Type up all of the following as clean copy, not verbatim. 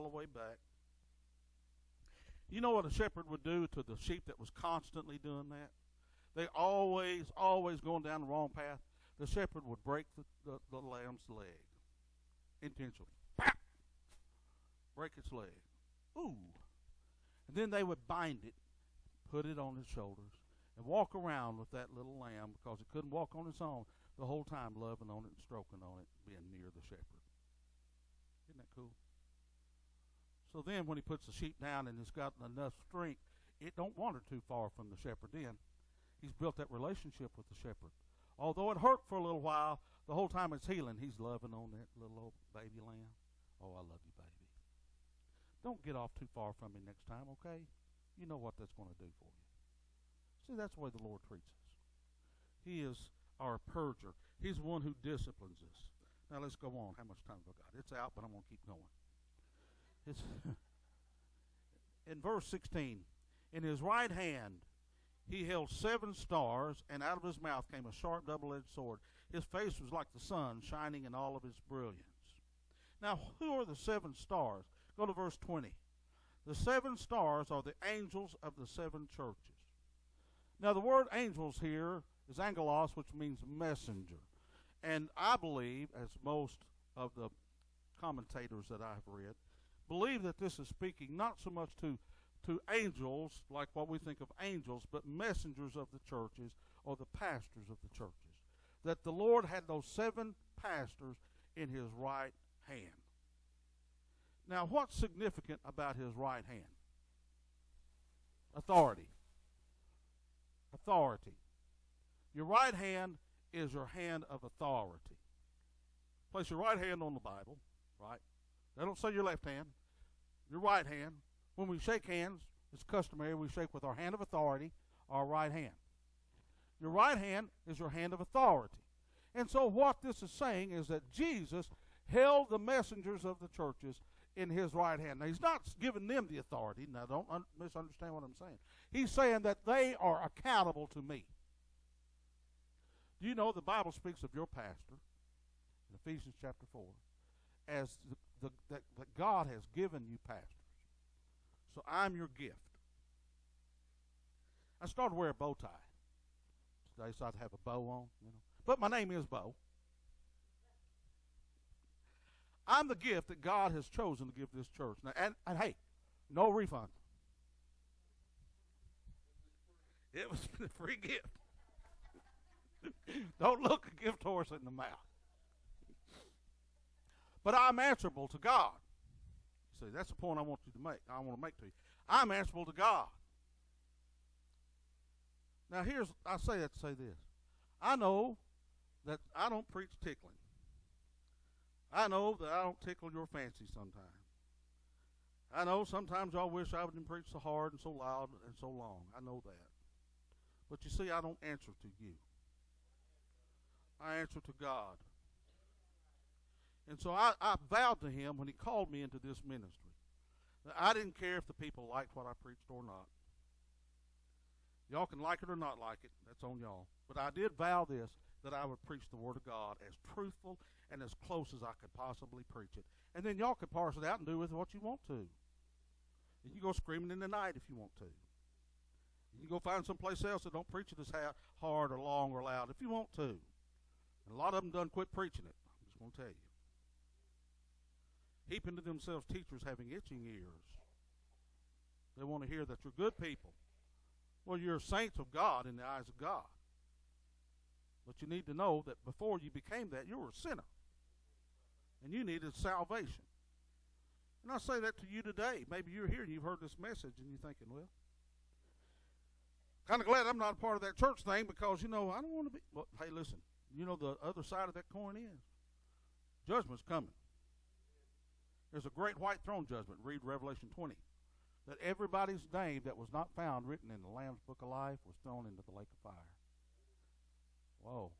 the way back. You know what a shepherd would do to the sheep that was constantly doing that? They always going down the wrong path. The shepherd would break the lamb's leg intentionally. Pop! Break its leg. Ooh. And then they would bind it, put it on his shoulders, and walk around with that little lamb because it couldn't walk on its own the whole time, loving on it and stroking on it, being near the shepherd. Isn't that cool? So then when he puts the sheep down and it's got enough strength, it don't wander too far from the shepherd then. He's built that relationship with the shepherd. Although it hurt for a little while, the whole time it's healing, he's loving on that little old baby lamb. Oh, I love you, baby. Don't get off too far from me next time, okay? You know what that's going to do for you. See, that's the way the Lord treats us. He is our purger. He's the one who disciplines us. Now let's go on. How much time have I got? It's out, but I'm going to keep going. It's in verse 16. In his right hand he held 7 stars, and out of his mouth came a sharp double-edged sword. His face was like the sun, shining in all of its brilliance. Now, who are the 7 stars? Go to verse 20. The 7 stars are the angels of the 7 churches. Now, the word angels here is angelos, which means messenger. And I believe, as most of the commentators that I've read, believe that this is speaking not so much to angels, like what we think of angels, but messengers of the churches or the pastors of the churches. That the Lord had those 7 pastors in his right hand. Now, what's significant about his right hand? Authority. Authority. Your right hand is your hand of authority. Place your right hand on the Bible, right? They don't say your left hand. Your right hand. When we shake hands, it's customary we shake with our hand of authority, our right hand. Your right hand is your hand of authority. And so what this is saying is that Jesus held the messengers of the churches in his right hand. Now, he's not giving them the authority. Now, don't misunderstand what I'm saying. He's saying that they are accountable to me. Do you know the Bible speaks of your pastor in Ephesians chapter 4 as that God has given you pastors. So I'm your gift. I started to wear a bow tie today, so I'd have a bow on, But my name is Bo. I'm the gift that God has chosen to give this church. Now, and hey, no refund. It was a free gift. Don't look a gift horse in the mouth. But I'm answerable to God. See, that's the point I want to make to you. I'm answerable to God. Now I say that to say this. I know that I don't preach tickling. I know that I don't tickle your fancy sometimes. I know sometimes y'all wish I wouldn't preach so hard and so loud and so long. I know that. But you see, I don't answer to you. I answer to God. And so I vowed to him when he called me into this ministry that I didn't care if the people liked what I preached or not. Y'all can like it or not like it. That's on y'all. But I did vow this, that I would preach the Word of God as truthful and as close as I could possibly preach it. And then y'all could parse it out and do with it what you want to. You can go screaming in the night if you want to. You can go find someplace else that don't preach it as hard or long or loud if you want to. And a lot of them done quit preaching it. I'm just going to tell you. Heaping to themselves teachers having itching ears. They want to hear that you're good people. Well, you're saints of God in the eyes of God. But you need to know that before you became that, you were a sinner. And you needed salvation. And I say that to you today. Maybe you're here and you've heard this message and you're thinking, well, kind of glad I'm not a part of that church thing because, I don't want to be. Well, hey, listen, the other side of that coin is judgment's coming. There's a great white throne judgment. Read Revelation 20. That everybody's name that was not found written in the Lamb's Book of Life was thrown into the lake of fire. Whoa.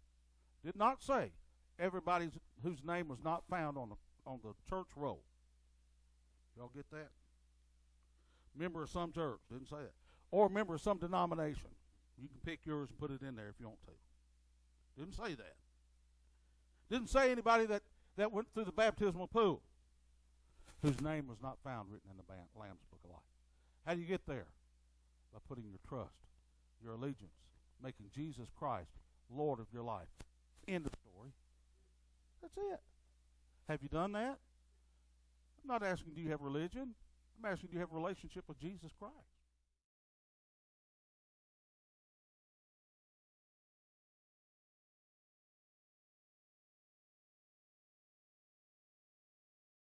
Did not say everybody whose name was not found on the church roll. Y'all get that? Member of some church. Didn't say that. Or member of some denomination. You can pick yours and put it in there if you want to. Didn't say that. Didn't say anybody that went through the baptismal pool. whose name was not found written in the Lamb's Book of Life. How do you get there? By putting your trust, your allegiance, making Jesus Christ Lord of your life. End of story. That's it. Have you done that? I'm not asking, do you have religion? I'm asking, do you have a relationship with Jesus Christ?